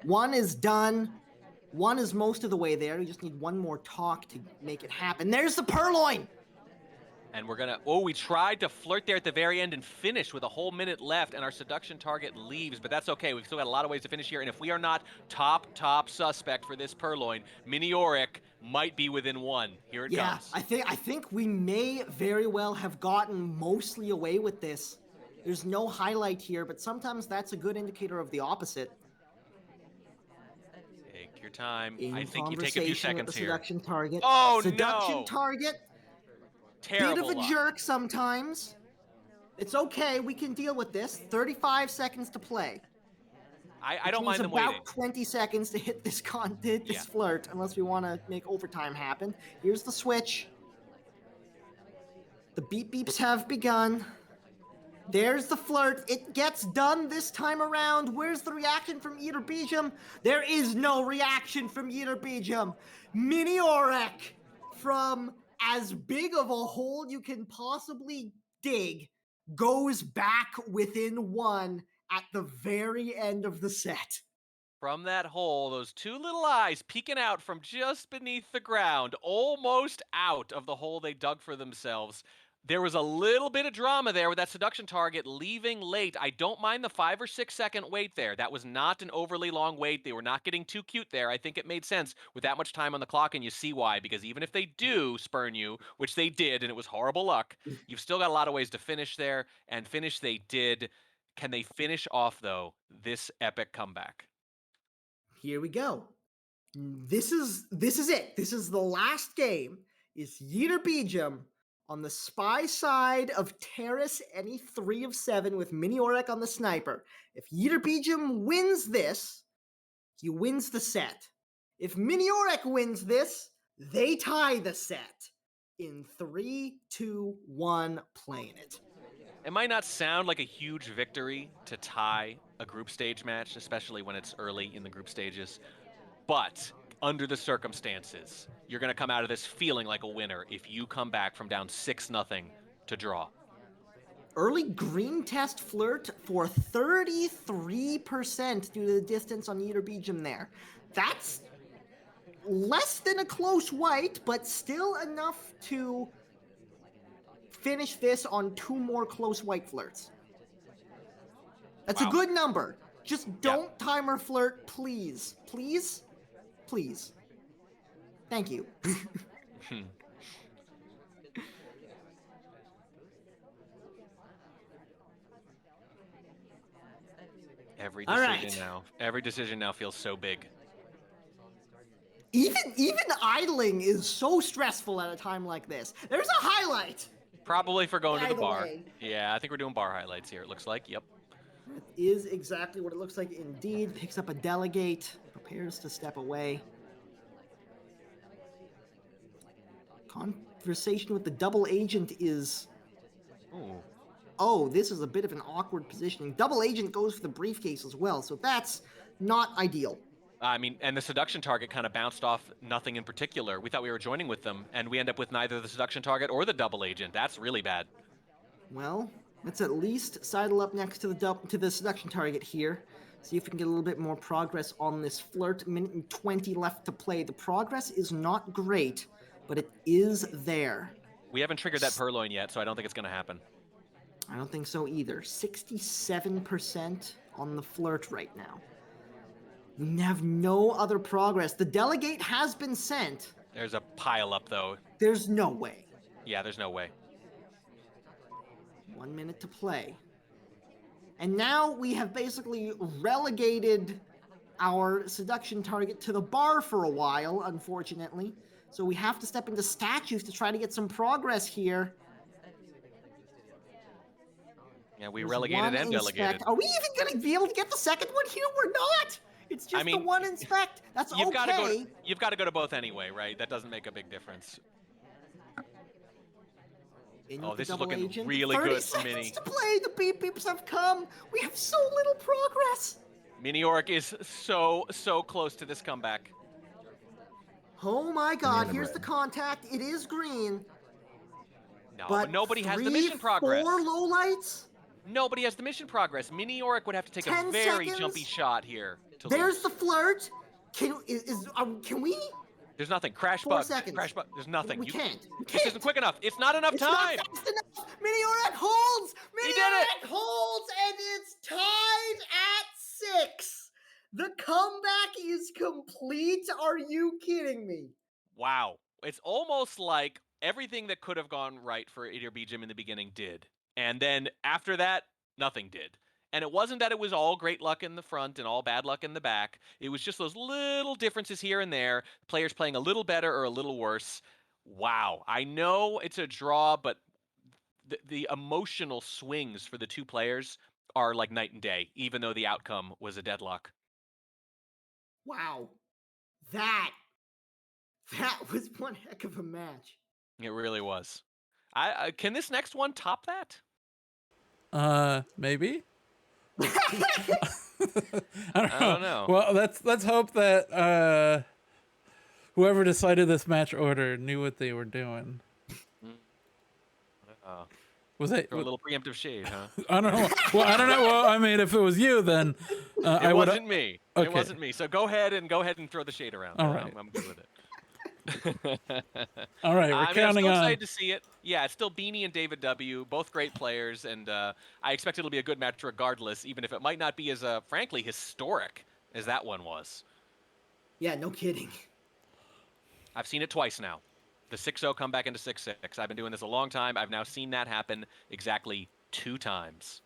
1 is done. 1 is most of the way there. You just need 1 more talk to make it happen. There's the purloin! And we're gonna, oh, we tried to flirt there at the very end and finish with a whole minute left, and our seduction target leaves, but that's okay. We've still got a lot of ways to finish here, and if we are not top suspect for this purloin, Miniorek might be within one. Here it comes. I think we may very well have gotten mostly away with this. There's no highlight here, but sometimes that's a good indicator of the opposite. Take your time. In I think you take a few conversation with seconds the here. seduction target. Oh, Seduction no. target, Terrible bit of a luck. jerk sometimes. It's okay, we can deal with this. 35 seconds to play. I don't Which mind means them waiting. about 20 seconds to hit this flirt, unless we want to make overtime happen. Here's the switch. The beep beeps have begun. There's the flirt. It gets done this time around. Where's the reaction from Ytterbijum? There is no reaction from Ytterbijum. Miniorek, from as big of a hole you can possibly dig, goes back within one at the very end of the set. From that hole, those two little eyes peeking out from just beneath the ground, almost out of the hole they dug for themselves. There was a little bit of drama there with that seduction target leaving late. I don't mind the 5 or 6 second wait there. That was not an overly long wait. They were not getting too cute there. I think it made sense with that much time on the clock, and you see why, because even if they do spurn you, which they did, and it was horrible luck, you've still got a lot of ways to finish there, and finish they did. Can they finish off, though, this epic comeback? Here we go. This is it. This is the last game. Is Ytterbijum on the spy side of Terrace any 3 of 7 with Miniorek on the sniper. If Ytterbijum wins this, he wins the set. If Miniorek wins this, they tie the set. In 3, 2, 1, playing it. It might not sound like a huge victory to tie a group stage match, especially when it's early in the group stages, but under the circumstances, you're going to come out of this feeling like a winner if you come back from down 6-0 to draw. Early green test flirt for 33% due to the distance on Ytterbijum there. That's less than a close white, but still enough to finish this on 2 more close white flirts. That's a good number. Just don't timer flirt, please. Please? Please. Thank you. Every decision now feels so big. Even idling is so stressful at a time like this. There's a highlight. Probably for going to the bar. Way. Yeah, I think we're doing bar highlights here, it looks like. Yep. That is exactly what it looks like indeed. Picks up a delegate, prepares to step away. Conversation with the double agent is... Oh, this is a bit of an awkward positioning. Double agent goes for the briefcase as well, so that's not ideal. I mean, and the seduction target kind of bounced off nothing in particular. We thought we were joining with them, and we end up with neither the seduction target or the double agent. That's really bad. Well, let's at least sidle up next to the seduction target here. See if we can get a little bit more progress on this flirt. Minute and 20 left to play. The progress is not great, but it is there. We haven't triggered that purloin yet, so I don't think it's going to happen. I don't think so either. 67% on the flirt right now. We have no other progress. The delegate has been sent. There's a pile up, though. There's no way. Yeah, there's no way. 1 minute to play. And now we have basically relegated our seduction target to the bar for a while, unfortunately. So we have to step into statues to try to get some progress here. Yeah, we relegated and delegated. Are we even going to be able to get the second one here? We're not! It's just the one inspect. That's you've okay. You've got to go to both anyway, right? That doesn't make a big difference. Oh, this is looking really good for Mini. 30 seconds to play. The beep beeps have come. We have so little progress. Miniorek is so close to this comeback. Oh my God! Here's the contact. It is green. No, but nobody has the mission progress. 4 lowlights. Nobody has the mission progress. Miniorek would have to take a very jumpy shot here. There's the flirt. Can we? There's nothing. Crash 4 bug. seconds. Crash bug. There's nothing. We You can't. We This can't. isn't quick enough. It's not enough It's time. not fast enough. Miniorek holds. He did it. Miniorek holds, and it's tied at 6. The comeback is complete. Are you kidding me? Wow. It's almost like everything that could have gone right for Ytterbijum in the beginning did. And then after that, nothing did. And it wasn't that it was all great luck in the front and all bad luck in the back. It was just those little differences here and there, players playing a little better or a little worse. Wow. I know it's a draw, but the emotional swings for the two players are like night and day, even though the outcome was a deadlock. Wow. That was one heck of a match. It really was. Can this next one top that? Maybe. I don't know. Well, let's hope that whoever decided this match order knew what they were doing. Was it A little preemptive shade, huh? I don't know. Well, I don't know. Well, I mean, if it was you, then It wasn't me. Okay. It wasn't me. So go ahead and throw the shade around. All right. I'm good with it. All right, we're I'm counting still on. excited to see it. Yeah, it's still Beanie and David W, both great players, and I expect it'll be a good match regardless, even if it might not be as, frankly, historic as that one was. Yeah, no kidding. I've seen it twice now. The 6-0 come back into 6-6. I've been doing this a long time. I've now seen that happen exactly 2 times.